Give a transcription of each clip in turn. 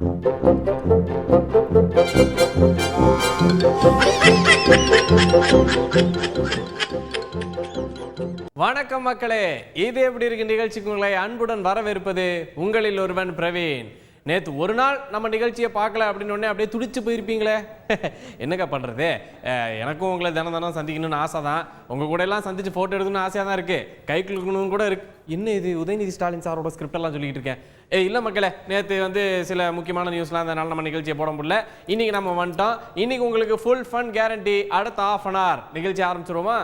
வணக்கம் மக்களே, இது எப்படி இருக்கு நிகழ்ச்சிக்கு உங்களை அன்புடன் வரவேற்பது உங்களில் ஒருவன் பிரவீன். நேற்று ஒரு நாள் நம்ம நிகழ்ச்சியை பார்க்கல அப்படின்னு உடனே அப்படியே துடிச்சு போயிருப்பீங்களே. என்னக்கா பண்ணுறது, எனக்கும் உங்களை தினம் சந்திக்கணும்னு ஆசை தான். உங்கள் கூட எல்லாம் சந்திச்சு ஃபோட்டோ எடுக்கணும்னு ஆசையாக தான் இருக்குது, கை குலுக்கணும்னு கூட இருக்கு. என்ன இது உதயநிதி ஸ்டாலின் சாரோட ஸ்கிரிப்டெல்லாம் சொல்லிக்கிட்டு இருக்கேன். இல்லை மக்களே, நேற்று சில முக்கியமான நியூஸ்லாம் அதனால நம்ம நிகழ்ச்சியை போட முடியல. இன்றைக்கி நம்ம வந்துட்டோம். இன்றைக்கி உங்களுக்கு ஃபுல் ஃபன் கேரண்டி. அடுத்த ½ அன் ஹவர் நிகழ்ச்சி ஆரம்பிச்சிருவோமா?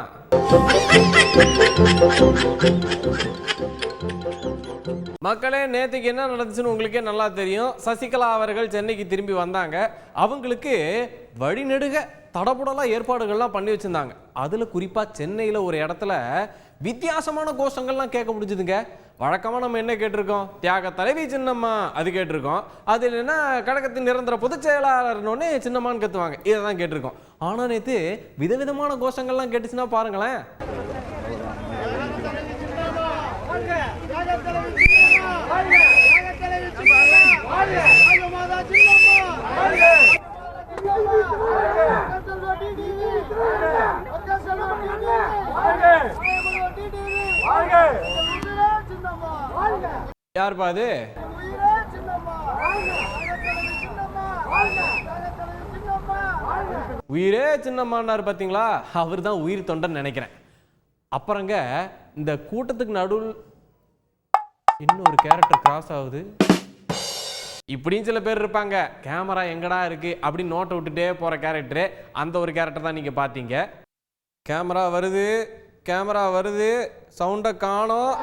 மக்களே, நேற்றுக்கு என்ன நடந்துச்சுன்னு உங்களுக்கே நல்லா தெரியும். சசிகலா அவர்கள் சென்னைக்கு திரும்பி வந்தாங்க. அவங்களுக்கு வழிநெடுக தடபுடலாம் ஏற்பாடுகள்லாம் பண்ணி வச்சிருந்தாங்க. அதில் குறிப்பாக சென்னையில் ஒரு இடத்துல வித்தியாசமான கோஷங்கள்லாம் கேட்க முடிஞ்சுதுங்க. வழக்கமாக நம்ம என்ன கேட்டிருக்கோம், தியாக தலைவி சின்னம்மா அது கேட்டிருக்கோம். அது இல்லைன்னா கழகத்தின் நிரந்தர பொதுச் செயலாளர்னு சின்னம்மான்னு கத்துவாங்க, இதை தான் கேட்டிருக்கோம். ஆனால் நேற்று விதவிதமான கோஷங்கள்லாம் கேட்டுச்சுன்னா பாருங்களேன். யார் பாது உயிரே சின்னம்மான்னாரு பாத்தீங்களா? அவர் தான் உயிர் தொண்டன் நினைக்கிறேன். அப்புறங்க இந்த கூட்டத்துக்கு நடுவில் இன்னொரு கேரக்டர் கிராஸ் ஆகுது. இப்படின்னு சில பேர் இருப்பாங்க, கேமரா எங்கடா இருக்கு அப்படின்னு நோட்டை விட்டுட்டே போற கேரக்டரு. அந்த ஒரு கேரக்டர் தான் நீங்க பாத்தீங்க. கேமரா வருது, கேமரா வருது, சவுண்ட காணோம்.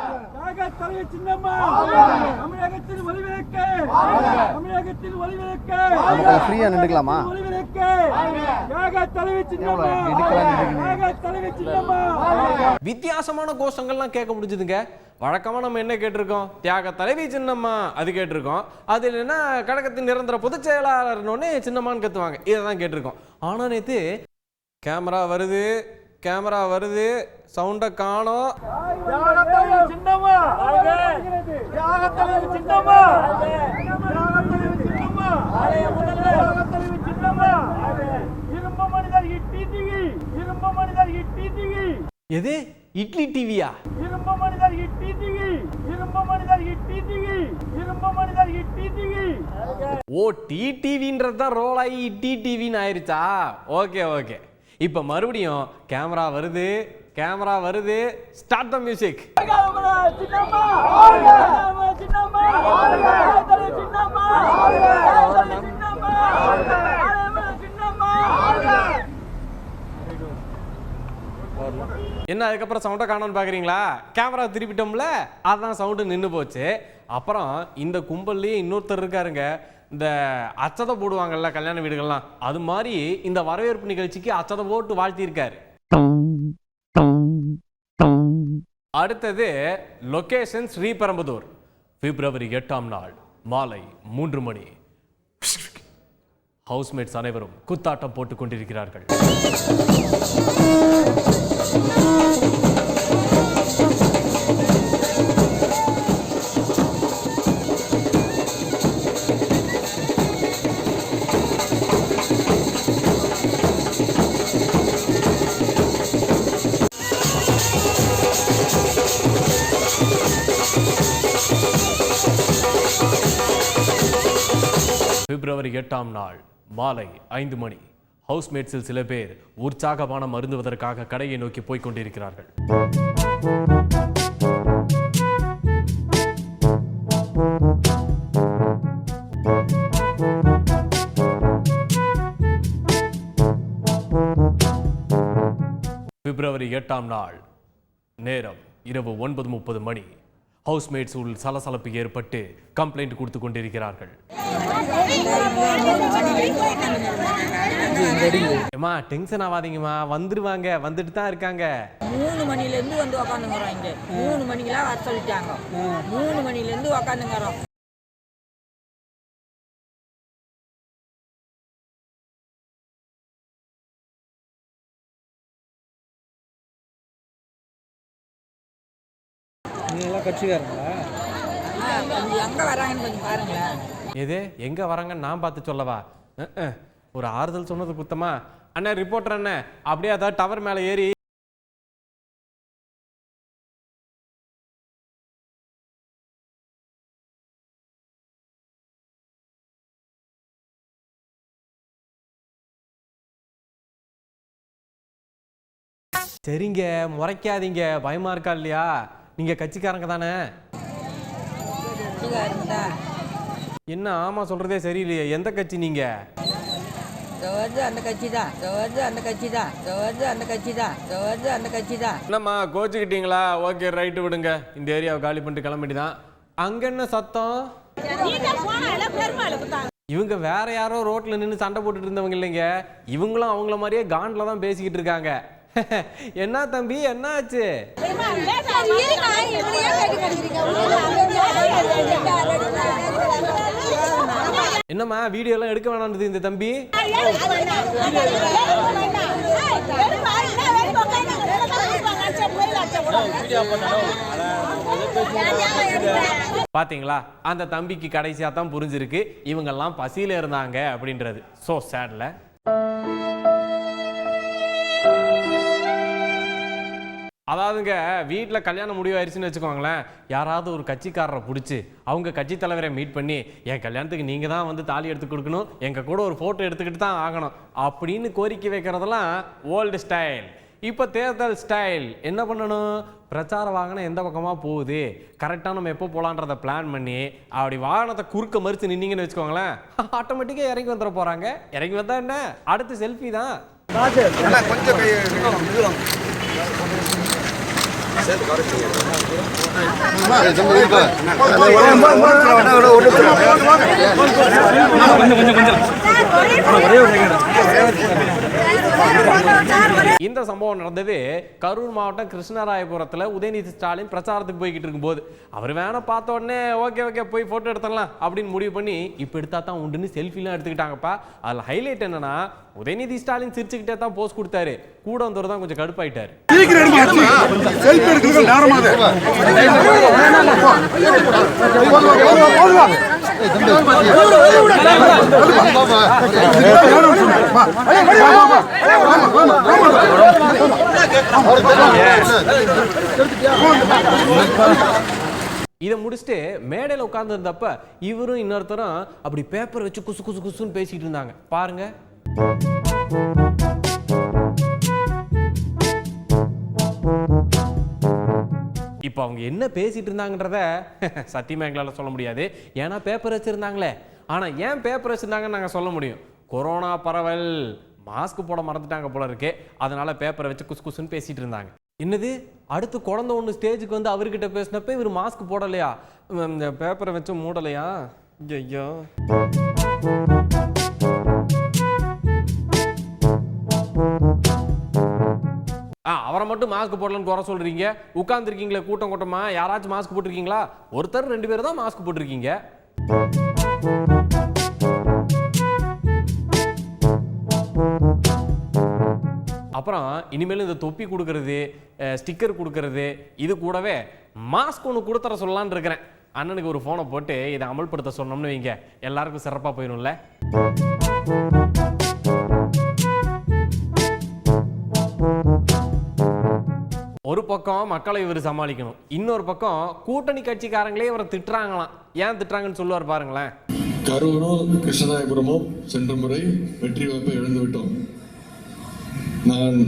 வித்தியாசமான கோஷங்கள்லாம் கேட்க முடிஞ்சுதுங்க. வழக்கமா நம்ம என்ன கேட்டிருக்கோம், தியாக தலைவி சின்னம்மா அது கேட்டிருக்கோம். அது இல்லைன்னா கழகத்தின் நிரந்தர பொதுச் செயலாளர்னு சின்னம்மான்னு கத்துவாங்க, இதை தான் கேட்டிருக்கோம். ஆனா நேத்து கேமரா வருது, கேமரா வருது, சவுண்ட காணோம். எது இட்லி டிவியா? ஓ, டிடிவின்றதுதான் ரோல் ஆகி டிடிவின்னு ஆயிருச்சா? Okay okay. இப்ப மறுபடியும் கேமரா வருது, கேமரா வருது, ஸ்டார்ட் தி மியூசிக். என்ன அதுக்கப்புறம் சவுண்டை காணோன்னு பாக்குறீங்களா? கேமரா திருப்பிட்டோம்ல, அதான் சவுண்டு நின்று போச்சு. அப்புறம் இந்த கும்பல்லையே இன்னொருத்தர் இருக்காருங்க, இந்த அச்சதை போடுவாங்கல்ல கல்யாண வீடுகள்லாம், அது மாதிரி இந்த வரவேற்பு நிகழ்ச்சிக்கு அச்சதை போட்டு வாழ்த்தியிருக்காரு. அடுத்தது லொகேஷன் ஸ்ரீபெரும்புதூர். பிப்ரவரி 8ஆம் நாள் மாலை 3 மணி. ஹவுஸ்மேட்ஸ் அனைவரும் குத்தாட்டம் போட்டுக் கொண்டிருக்கிறார்கள். பிப்ரவரி 8ஆம் நாள் மாலை 5 மணி. ஹவுஸ்மேட்ஸில் சில பேர் உற்சாகமான மருந்துவதற்காக கடையை நோக்கி போய்க் கொண்டிருக்கிறார்கள். பிப்ரவரி 8ஆம் நாள் நேரம் இரவு 9:30 மணி. ஹவுஸ்மேட்ஸ் உள் சலசலப்பு ஏற்பட்டு கம்ப்ளைண்ட் கொடுத்து கொண்டிருக்கிறார்கள். ஏமா டென்ஷன் ஆகாதீங்கம்மா, வந்துருவாங்க, வந்துட்டு தான் இருக்காங்க. 3 மணிலேருந்து வந்து உக்காந்துங்கிறோம். இங்கே 3 மணிக்கெல்லாம் வர சொல்லிட்டாங்க. 3 மணிலேருந்து உக்காந்துங்கிறோம். நீங்களாம் கட்சிக்காரங்களா? கொஞ்சம் எங்கே வராங்கன்னு கொஞ்சம் பாருங்களேன். எது எங்க வராங்க நான் பார்த்து சொல்லவா? ஒரு ஆறுதல் சொன்னது குத்தமா? அண்ணா ரிப்போர்ட்டர் அண்ணே, அப்படியே அதாவது டவர் மேலே ஏறி சரிங்க, முறைக்காதீங்க. பயமா இருக்கா இல்லையா? நீங்க கட்சிக்காரங்க தானே? என்ன ஆமா சொல்றதே சரியில்லையே. எந்த கட்சி நீங்க? அந்த கட்சி தான், அந்த கட்சி தான், அந்த கட்சி தான், அந்த கட்சி தான். என்னம்மா கோச்சுக்கிட்டீங்களா? ஓகே ரைட்டு விடுங்க. இந்த ஏரியாவை காலி பண்ணிட்டு கிளம்பிட்டு தான். அங்க என்ன சத்தம்? இவங்க வேற யாரோ ரோட்ல நின்று சண்டை போட்டுட்டு இருந்தவங்க இல்லைங்க. இவங்களும் அவங்கள மாதிரியே காண்டில் தான் பேசிக்கிட்டு இருக்காங்க. என்ன தம்பி என்ன ஆச்சு? என்னம்மா வீடியோ எல்லாம் எடுக்க வேணாம்னு இந்த தம்பி? பாத்தீங்களா, அந்த தம்பிக்கு கடைசியா தான் புரிஞ்சிருக்கு இவங்கெல்லாம் பசியில இருந்தாங்க அப்படின்றது. சோ சேட்ல. அதாவதுங்க, வீட்டில் கல்யாணம் முடிவாயிருச்சுன்னு வச்சுக்கோங்களேன், யாராவது ஒரு கட்சிக்காரரை பிடிச்சி அவங்க கட்சி தலைவரை மீட் பண்ணி என் கல்யாணத்துக்கு நீங்கள் தான் வந்து தாலி எடுத்து கொடுக்கணும், எங்கள் கூட ஒரு ஃபோட்டோ எடுத்துக்கிட்டு தான் ஆகணும் அப்படின்னு கோரிக்கை வைக்கிறதெல்லாம் ஓல்டு ஸ்டைல். இப்போ தேர்தல் ஸ்டைல். என்ன பண்ணணும்? பிரச்சார வாகனம் எந்த பக்கமாக போகுது, கரெக்டாக நம்ம எப்போ போகலான்றதை பிளான் பண்ணி அப்படி வாகனத்தை குறுக்க மறித்து நின்னீங்கன்னு வச்சுக்கோங்களேன், ஆட்டோமேட்டிக்காக இறங்கி வந்துட போகிறாங்க. இறங்கி வந்தால் என்ன, அடுத்து செல்ஃபி தான். இந்த சம்பவம் நடந்தது கரூர் மாவட்டம் கிருஷ்ணராயபுரத்தில் உதயநிதி ஸ்டாலின் பிரச்சாரத்துக்கு போய்கிட்டு இருக்கும்போது அவர் வேணா பார்த்த உடனே ஓகே போய் போட்டோ எடுத்துடலாம் அப்படின்னு முடிவு பண்ணி இப்போ எடுத்தா தான் உண்டுன்னு செல்ஃபிலாம் எடுத்துக்கிட்டாங்கப்பா. அதில் ஹைலைட் என்னன்னா, உதயநிதி ஸ்டாலின் சிரிச்சுக்கிட்டே தான் போஸ்ட் கொடுத்தாரு, கூட வந்தவர் தான் கொஞ்சம் கடுப்பாயிட்டாரு. இதை முடிச்சுட்டு மேடையில் உட்கார்ந்து இருந்தப்ப இவரும் இன்னொருத்தரும் அப்படி பேப்பர் வச்சு குசு குசு குசுன்னு பேசிட்டு இருந்தாங்க. பாருங்க. இப்போ அவங்க என்ன பேசிட்டு இருந்தாங்கன்றத சத்தியமா எங்களால் சொல்ல முடியாது, ஏன்னா பேப்பர் வச்சிருந்தாங்களே. ஆனா ஏன் பேப்பர் வச்சிருந்தாங்கன்னு நாங்கள் சொல்ல முடியும். கொரோனா பரவல், மாஸ்க் போட மறந்துட்டாங்க போல இருக்கு, அதனால பேப்பரை வச்சு குசு குசுன்னு பேசிட்டு இருந்தாங்க. என்னது, அடுத்து குழந்தை ஒன்று ஸ்டேஜுக்கு வந்து அவர்கிட்ட பேசினப்ப இவர் மாஸ்க் போடலையா, இந்த பேப்பரை வச்சு மூடலையா? ஐயோ, அவரை மட்டும் மாஸ்க் போடலன்னு குறை சொல்றீங்க. உட்கார்ந்துருக்கீங்களே கூட்டம் கூட்டமா, யாராச்சும் மாஸ்க் போட்டிருக்கீங்களா? ஒருத்தர் 2 பேர் தான் மாஸ்க் போட்டிருக்கீங்க. அப்புறம் இனிமேல் இந்த தொப்பி கொடுக்கறது, ஸ்டிக்கர் கொடுக்கறது, இது கூடவே மாஸ்க் ஒன்று கொடுத்துற சொல்லலான்னு இருக்கிறேன். அண்ணனுக்கு ஒரு ஃபோனை போட்டு இதை அமல்படுத்த சொன்னோம்னு வைங்க, எல்லாருக்கும் சிறப்பாக போயிடும்ல. ஒரு பக்கம் மக்களை இவர் சமாளிக்கணும், இன்னொரு பக்கம் கூட்டணி கட்சிக்காரங்களே இவரை திட்டுறாங்களாம். ஏன் திட்டுறாங்கன்னு சொல்லுவார் பாருங்களேன். கரூரும் கிருஷ்ணராயபுரமும் சென்ற முறை வெற்றி வாய்ப்பை இழந்து விட்டோம். நான்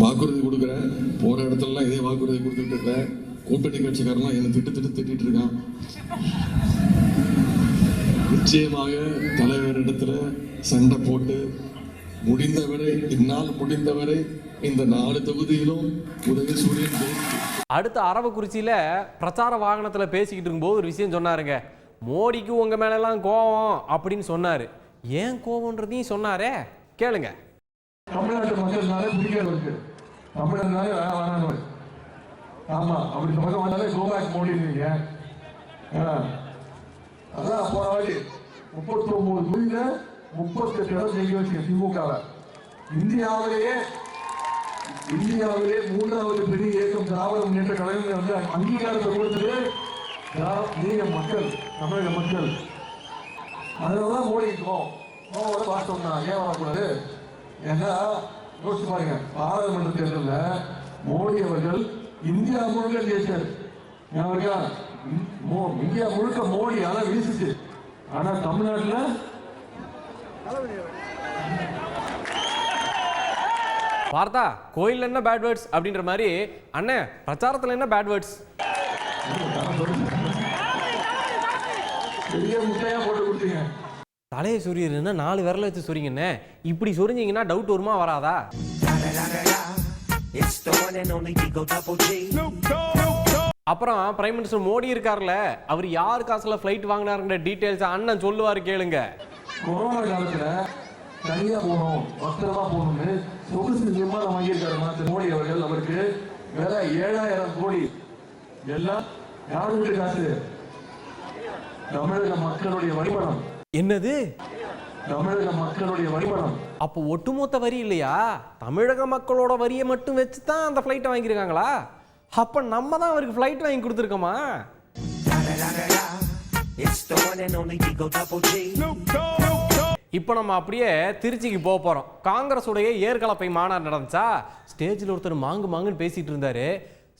வாக்குறுதி கொடுக்குறேன், போற இடத்துலலாம் இதே வாக்குறுதி கொடுத்துட்டு இருக்கேன். கூட்டணி கட்சிக்காரலாம் என்னை திட்டிட்டு இருக்கான். நிச்சயமாக தலைவரிடத்துல சண்டை போட்டு முடிந்தவரை, என்னால் முடிந்தவரை இந்த 4 தொகுதியிலும் உதயசூரியன். அடுத்த அரவக்குறிச்சியில பிரச்சார வாகனத்துல பேசிக்கிட்டு இருக்கும்போது ஒரு விஷயம் சொன்னாருங்க. மோடிக்கு உங்க மேலெல்லாம் கோவம் அப்படின்னு சொன்னாரு. ஏன் கோவம்ன்றதையும் சொன்னாரே, கேளுங்க. தமிழ்நாட்டு மக்கள்னாலே பிடிக்காது இருக்கு, தமிழர்னாலே வேணாம். ஆமா, அப்படி பக்கம் வந்தாலே கோபேக் மோடி நீங்க. அதான் போன வாட்டி 39 தொகுதியில 38 இடம் ஜெயிக்க வச்சு திமுகவை. இந்தியாவிலேயே 3வது பெரிய இயக்கம் திராவிட முன்னேற்ற கழகம் வந்து அங்கீகாரத்தை கொடுத்தது நீங்க மக்கள், தமிழக மக்கள். அதனாலதான் மோடிக்கும் கோவோட வாசம் தான். ஏன் வரக்கூடாது? ஏன்னா யோசிச்சு பாருங்க, பாராளுமன்ற தேர்தலில் மோடி அவர்கள் இந்தியா முழுக்க ஜெயிச்சார். இந்தியா முழுக்க மோடி ஆனா வீசுச்சு. ஆனா தமிழ்நாட்டில் பார்த்தா கோயில்ல என்ன பேட் வேர்ட்ஸ் அப்படின்ற மாதிரி அண்ணே பிரச்சாரத்துல என்ன பேட் வேர்ட்ஸ்? பெரிய முட்டையா போட்டு கொடுத்தீங்க. தலையை சொரியறதுன்னா 4 விரல வச்சு சொரிங்கண்ணே. இப்படி சொரிஞ்சிங்கன்னா டவுட் வருமா வராதா? அப்புறம் பிரைம் மினிஸ்டர் மோடி இருக்கார்ல, அவர் யார் காசுல ஃபிளைட் வாங்கினாருங்கிற டீடைல்ஸ் அண்ணன் சொல்லுவாரு கேளுங்க. கொரோனா காலத்துல தனியா போகணும், பத்திரமா போகணும்னு சொகுசு விமானம் வாங்கியிருக்காரு மோடி அவர்கள். அவருக்கு வேற 7000 கோடி. எல்லாம் யாரு வீட்டு காசு? தமிழக மக்களுடைய வரிபணம். என்னது? தமிழக மக்களுடைய வரிபணம். அப்போ ஒட்டுமொத்த வரி இல்லையா, தமிழக மக்களோட வரியை மட்டும் வச்சு தான் அந்த ஃபிளைட்டை வாங்கியிருக்காங்களா? அப்ப நம்ம தான் அவருக்கு ஃபிளைட் வாங்கி கொடுத்துருக்கோமா? இப்போ நம்ம அப்படியே திருச்சிக்கு போக போறோம். காங்கிரஸ் உடைய ஏற்கலப்பை மாநாடு நடந்துச்சா, ஸ்டேஜில் ஒருத்தர் மாங்கு மாங்குன்னு பேசிட்டு இருந்தாரு.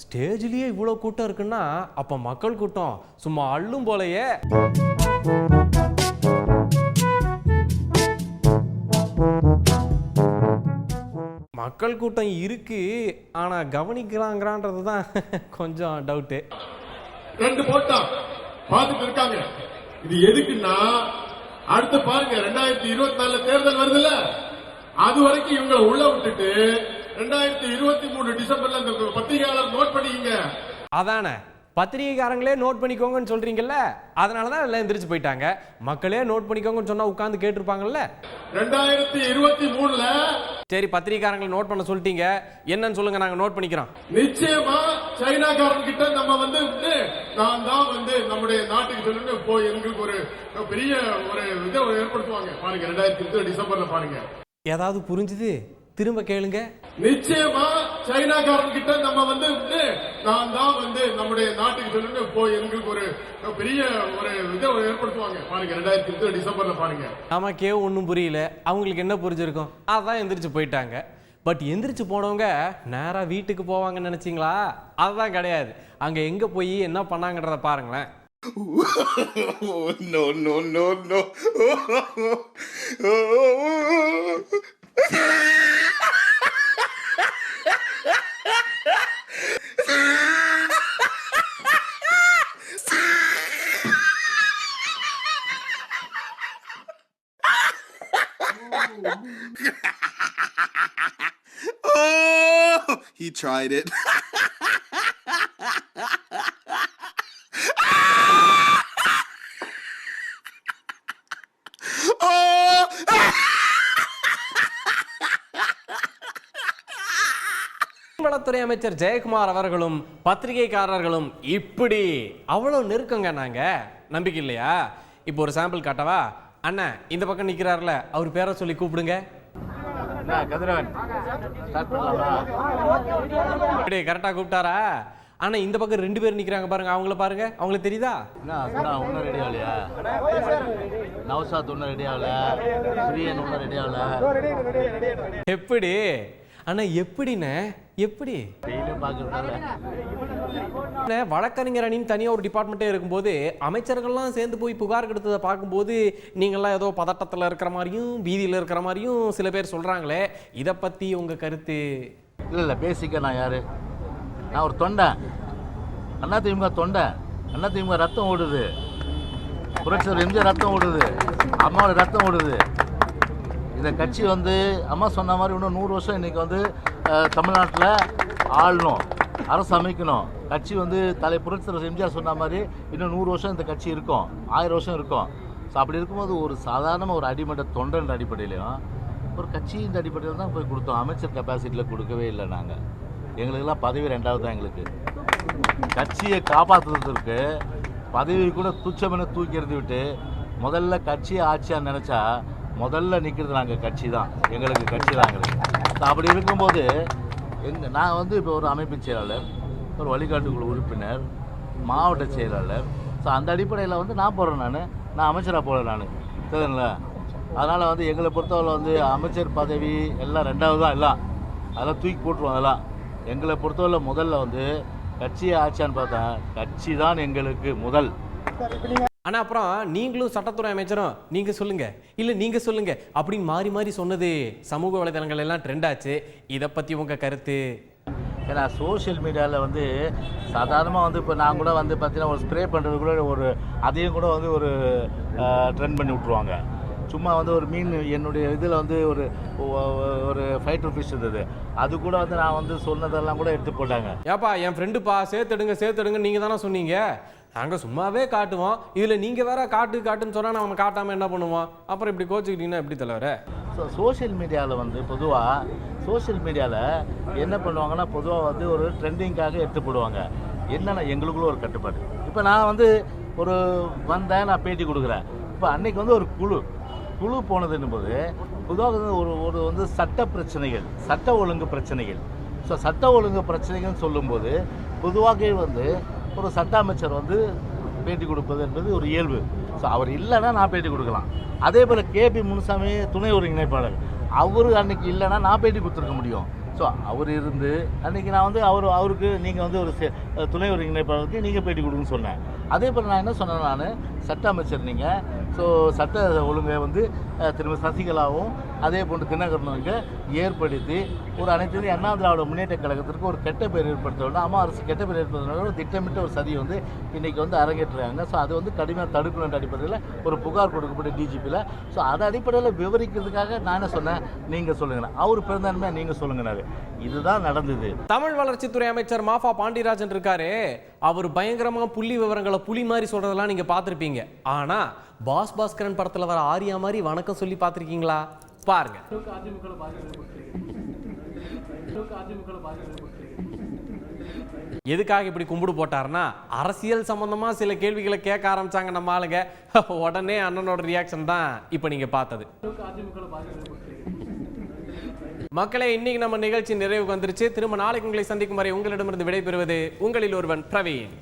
ஸ்டேஜ்லயே இவ்வளவு கூட்டம் இருக்குன்னா அப்ப மக்கள் கூட்டம் சும்மா அள்ளும் போலயே. மக்கள் கூட்டம் இருக்கு, ஆனா கவனிக்கிறாங்கிறான்றது தான் கொஞ்சம் டவுட்டு. 2 போட்டோம் பார்த்துட்டு இருக்காங்க. இது எதுக்குன்னா அடுத்து பாருங்க 2024 தேர்தல் வருதுல்ல, அது வரைக்கும் இவங்களை உள்ள விட்டுட்டு 2023 டிசம்பர்ல இந்த பத்திரிகையாளர் நோட் பண்ணிக்கங்க. அதானே பத்திரிகைக்காரங்களே நோட் பண்ணிக்கோங்கன்னு சொல்றீங்கல்ல, அதனாலதான் எல்லாம் எந்திரிச்சு போயிட்டாங்க. மக்களே நோட் பண்ணிக்கோங்கன்னு சொன்னா உட்கார்ந்து கேட்டிருப்பாங்கல்ல. 2023ல சரி பத்திரிகைக்காரங்களை நோட் பண்ண சொல்லிட்டீங்க, என்னன்னு சொல்லுங்க, நாங்க நோட் பண்ணிக்கிறோம். நிச்சயமா சைனாக்காரன் கிட்ட நம்ம நான் தான் நம்முடைய நாட்டுக்கு சொல்லு போய் எங்களுக்கு ஒரு பெரிய ஒரு இதை ஏற்படுத்துவாங்க பாருங்க. 2023 டிசம்பர்ல பாருங்க. ஏதாவது புரிஞ்சுது? திரும்ப கேளுங்க. நிச்சயமா சைனாக்காரன் கிட்ட நம்ம நான் தான் நம்முடைய நாட்டுக்கு சொல்லு போய் எங்களுக்கு ஒரு பெரிய ஒரு இதை ஏற்படுத்துவாங்க பாருங்க. 2023 டிசம்பர்ல பாருங்க. நமக்கே ஒன்றும் புரியல, அவங்களுக்கு என்ன புரிஞ்சிருக்கும்? அதான் எந்திரிச்சு போயிட்டாங்க. பட் எந்திரிச்சு போனவங்க நேரா வீட்டுக்கு போவாங்கன்னு நினைச்சீங்களா? அதுதான் கிடையாது. அங்க எங்க போய் என்ன பண்ணாங்கன்றத பாருங்களேன். No, no, no, no. Oh, he tried it. வளத்துறை அமைச்சர் ஜெயக்குமார் அவர்களும் பத்திரிகைக்காரர்களும் இப்படி அவ்வளவு நெருக்கங்க. நாங்க நம்பிக்கை இல்லையா? இப்போ ஒரு சாம்பிள் காட்டவா? அண்ணா இந்த பக்கம் நிக்கிறாருல, அவர் பேரை சொல்லி கூப்பிடுங்க. கரெக்டா கூப்பிட்டாரா? ஆனா இந்த பக்கம் 2 பேர் நிக்கிறாங்க பாருங்க, அவங்கள பாருங்க, அவங்களுக்கு தெரியுதா? எப்படி ஆனா எப்படின்னு எப்படி வழக்கறிஞர் அணின்னு தனியாக ஒரு டிபார்ட்மெண்ட்டே இருக்கும்போது அமைச்சர்கள்லாம் சேர்ந்து போய் புகார் கொடுத்ததை பார்க்கும்போது நீங்கள்லாம் ஏதோ பதட்டத்தில் இருக்கிற மாதிரியும் பீதியில் இருக்கிற மாதிரியும் சில பேர் சொல்கிறாங்களே, இதை பற்றி உங்கள் கருத்து? இல்லை பேசிக்க நான் யார்? நான் ஒரு தொண்டை, அதிமுக தொண்டை. அதிமுக ரத்தம் ஓடுது, புரட்சியாளர் எம்ஜிஆர் ரத்தம் ஓடுது, அம்மாவோட ரத்தம் ஓடுது. இந்த கட்சி அம்மா சொன்ன மாதிரி இன்னும் 100 வருஷம் இன்றைக்கி தமிழ்நாட்டில் ஆளணும், அரசு அமைக்கணும். கட்சி தலை புரட்சியாளர் எம்ஜிஆர் சொன்ன மாதிரி இன்னும் 100 வருஷம் இந்த கட்சி இருக்கும், 1000 வருஷம் இருக்கும். ஸோ அப்படி இருக்கும்போது ஒரு சாதாரண ஒரு அடிமட்ட தொண்டன்ற அடிப்படையிலையும் ஒரு கட்சியின் அடிப்படையில் தான் போய் கொடுத்தோம். அமைச்சர் கெப்பாசிட்டியில் கொடுக்கவே இல்லை. நாங்கள் எங்களுக்கெல்லாம் பதவி 2வது தான். எங்களுக்கு கட்சியை காப்பாற்றுறதுக்கு பதவி கூட துச்சமென தூக்கி எறிந்து விட்டு முதல்ல கட்சியை ஆட்சியாக நினச்சா முதல்ல நிற்கிறது நாங்கள் கட்சி தான். எங்களுக்கு கட்சி தான் எங்களுக்கு. அப்படி இருக்கும்போது நான் இப்போ ஒரு அமைப்பு செயலாளர், ஒரு வழிகாட்டுக்குழு உறுப்பினர், மாவட்ட செயலாளர். ஸோ அந்த அடிப்படையில் நான் போகிறேன். நான் அமைச்சராக போகிறேன். நான் தெரியுங்களா? அதனால் வந்து எங்களை பொறுத்தவரை வந்து அமைச்சர் பதவி எல்லாம் ரெண்டாவது தான், எல்லாம் அதெல்லாம் தூக்கி போட்டுருவோம். அதெல்லாம் எங்களை பொறுத்தவரை முதல்ல வந்து கட்சியை ஆட்சியான்னு பார்த்தா கட்சி தான் எங்களுக்கு முதல். ஆனா அப்புறம் நீங்களும் சட்டத்துறை அமைச்சரும் நீங்க சொல்லுங்க இல்ல நீங்க சொல்லுங்க அப்படின்னு மாறி மாறி சொன்னது சமூக வலைதளங்கள் எல்லாம் ட்ரெண்ட் ஆச்சு. இதை பத்தி உங்க கருத்து? ஏன்னா சோஷியல் மீடியாவில் வந்து சாதாரணமாக வந்து இப்போ நான் கூட வந்து பார்த்தீங்கன்னா ஒரு ஸ்ப்ரே பண்ணுறது கூட ஒரு அதையும் கூட வந்து ஒரு ட்ரெண்ட் பண்ணி விட்ருவாங்க. சும்மா வந்து ஒரு மீன் என்னுடைய இதில் வந்து ஒரு ஃபைட்டர் ஃபிஷ் இருந்தது, அது கூட வந்து நான் வந்து சொன்னதெல்லாம் கூட எடுத்து போட்டாங்க. ஏப்பா என் ஃப்ரெண்டுப்பா சேர்த்துடுங்க நீங்கள் தானே சொன்னீங்க. நாங்கள் சும்மாவே காட்டுவோம், இதில் நீங்கள் வேற காட்டுன்னு சொன்னால் நம்ம காட்டாமல் என்ன பண்ணுவோம்? அப்புறம் இப்படி கோச்சிக்கிட்டீங்கன்னா எப்படி தலைவர? ஸோ சோஷியல் மீடியாவில் வந்து பொதுவாக சோஷியல் மீடியாவில் என்ன பண்ணுவாங்கன்னா பொதுவாக வந்து ஒரு ட்ரெண்டிங்காக எடுத்து போடுவாங்க. என்னென்னா எங்களுக்குள்ள ஒரு கட்டுப்பாடு. இப்போ நான் வந்து ஒரு வந்தேன், நான் பேட்டி கொடுக்குறேன். இப்போ அன்னைக்கு வந்து ஒரு குழு போனதுன்னும் போது பொதுவாக வந்து ஒரு வந்து சட்ட பிரச்சனைகள், சட்ட ஒழுங்கு பிரச்சனைகள். ஸோ சட்ட ஒழுங்கு பிரச்சனைகள்னு சொல்லும்போது பொதுவாக வந்து ஒரு சட்ட அமைச்சர் வந்து பேட்டி கொடுப்பது என்பது ஒரு இயல்பு. ஸோ அவர் இல்லைன்னா நான் பேட்டி கொடுக்கலாம். அதே போல் கேபி முனுசாமி துணை ஒருங்கிணைப்பாளர், அவர் அன்னைக்கு இல்லைன்னா நான் பேட்டி கொடுத்துருக்க முடியும். ஸோ அவர் இருந்து அன்றைக்கி நான் வந்து அவருக்கு நீங்கள் வந்து ஒரு துணை ஒருங்கிணைப்பாளருக்கு நீங்கள் பேட்டி கொடுக்குன்னு சொன்னேன். அதே போல் நான் என்ன சொன்னேன், நான் சட்ட அமைச்சர் நீங்கள், ஸோ சட்ட ஒழுங்கை வந்து திரும்ப சசிகலாவும் அதே போன்று தினகரனுக்கு ஏற்படுத்தி ஒரு அனைத்து இந்திய அண்ணா திராவிட முன்னேற்ற கழகத்திற்கு ஒரு கெட்ட பேர் ஏற்படுத்த வேண்டும். அம்மா அரசு கெட்ட பேர் ஏற்படுத்தினால ஒரு திட்டமிட்ட ஒரு சதி வந்து இன்றைக்கி வந்து அரங்கேற்றுறாங்க. ஸோ அது வந்து கடுமையாக தடுக்கணுன்ற அடிப்படையில் ஒரு புகார் கொடுக்கப்பட்ட டிஜிபியில். ஸோ அது அடிப்படையில் விவரிக்கிறதுக்காக நான் என்ன சொன்னேன், நீங்கள் சொல்லுங்கண்ணா, அவர் பிறந்தாலுமே நீங்கள் சொல்லுங்கண்ணாரு. இதுதான் நடந்தது. தமிழ் வளர்ச்சித்துறை அமைச்சர் மாஃபா பாண்டியராஜன் இருக்காரு, அவர் பயங்கரமா புள்ளி விவரங்களை புலி மாதிரி சொல்றதெல்லாம் நீங்க பார்த்திருப்பீங்க. ஆனா பாஸ்கரன் படத்துல வர ஆரியா மாதிரி வணக்கம் சொல்லி பார்த்திருக்கீங்களா? பாருங்க. எதுக்காக இப்படி கும்பிடு போட்டாருன்னா, அரசியல் சம்பந்தமா சில கேள்விகளை கேட்க ஆரம்பிச்சாங்க நம்ம ஆளுங்க. உடனே அண்ணனோட ரியாக்ஷன் தான் இப்ப நீங்க பார்த்தது. மக்களே, இன்னைக்கு நம்ம நிகழ்ச்சி நிறைவுக்கு வந்துருச்சு. திரும்ப நாளைக்கு உங்களை சந்திக்கும் வரை உங்களிடமிருந்து விடைபெறுவது உங்களில் ஒருவன் பிரவீன்.